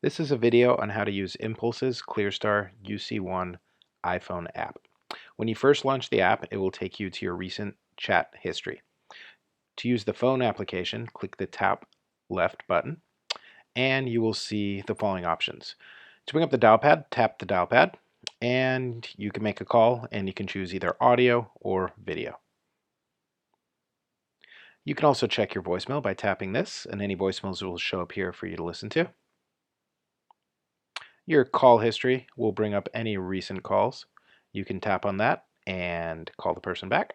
This is a video on how to use Impulse's ClearStar UC-One iPhone app. When you first launch the app, it will take you to your recent chat history. To use the phone application, click the tap left button, and you will see the following options. To bring up the dial pad, tap the dial pad, and you can make a call, and you can choose either audio or video. You can also check your voicemail by tapping this, and any voicemails will show up here for you to listen to. Your call history will bring up any recent calls. You can tap on that and call the person back.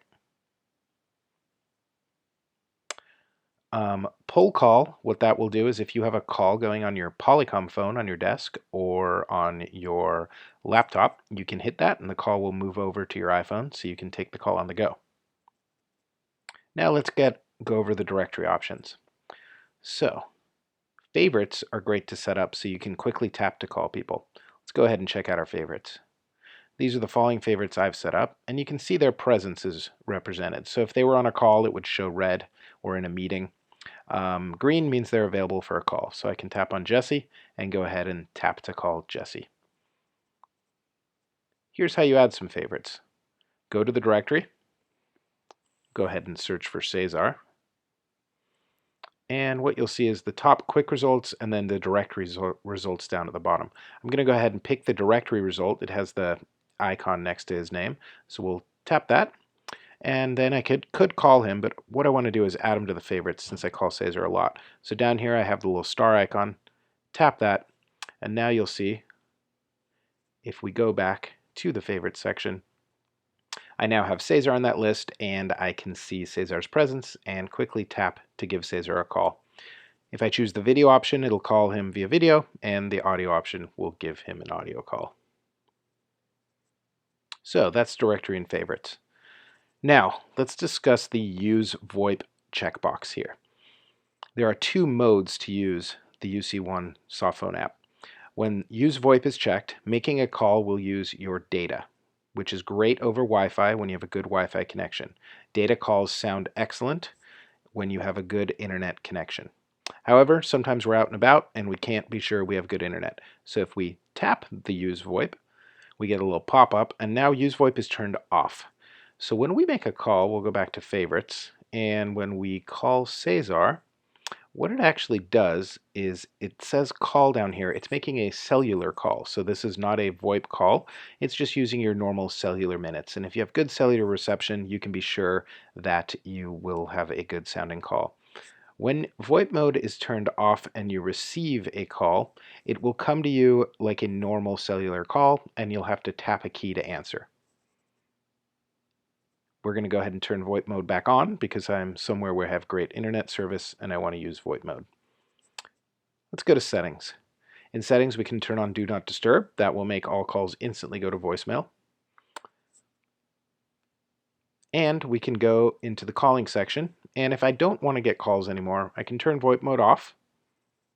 Pull call, what that will do is if you have a call going on your Polycom phone on your desk or on your laptop, you can hit that and the call will move over to your iPhone so you can take the call on the go. Now let's go over the directory options. So, favorites are great to set up so you can quickly tap to call people. Let's go ahead and check out our favorites. These are the following favorites I've set up, and you can see their presence is represented. So if they were on a call, it would show red, or in a meeting. Green means they're available for a call. So I can tap on Jesse and go ahead and tap to call Jesse. Here's how you add some favorites. Go to the directory. Go ahead and search for Cesar. And what you'll see is the top quick results and then the directory results down at the bottom. I'm going to go ahead and pick the directory result. It has the icon next to his name. So we'll tap that. And then I could call him, but what I want to do is add him to the favorites since I call Cesar a lot. So down here I have the little star icon. Tap that. And now you'll see if we go back to the favorites section, I now have Cesar on that list and I can see Cesar's presence and quickly tap to give Cesar a call. If I choose the video option, it'll call him via video, and the audio option will give him an audio call. So that's directory and favorites. Now let's discuss the Use Voip checkbox here. There are two modes to use the UC-One Softphone app. When Use Voip is checked, making a call will use your data, which is great over Wi-Fi when you have a good Wi-Fi connection. Data calls sound excellent when you have a good internet connection. However, sometimes we're out and about and we can't be sure we have good internet. So if we tap the Use Voip, we get a little pop-up, and now Use Voip is turned off. So when we make a call, we'll go back to favorites, and when we call Cesar, what it actually does is it says call down here. It's making a cellular call. So this is not a VoIP call. It's just using your normal cellular minutes. And if you have good cellular reception, you can be sure that you will have a good sounding call. When VoIP mode is turned off and you receive a call, it will come to you like a normal cellular call, and you'll have to tap a key to answer. We're going to go ahead and turn VoIP mode back on because I'm somewhere where I have great internet service and I want to use VoIP mode. Let's go to settings. In settings, we can turn on Do Not Disturb. That will make all calls instantly go to voicemail. And we can go into the calling section. And if I don't want to get calls anymore, I can turn VoIP mode off.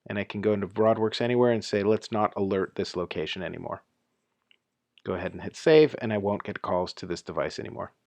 And I can go into BroadWorks Anywhere and say, let's not alert this location anymore. Go ahead and hit save, and I won't get calls to this device anymore.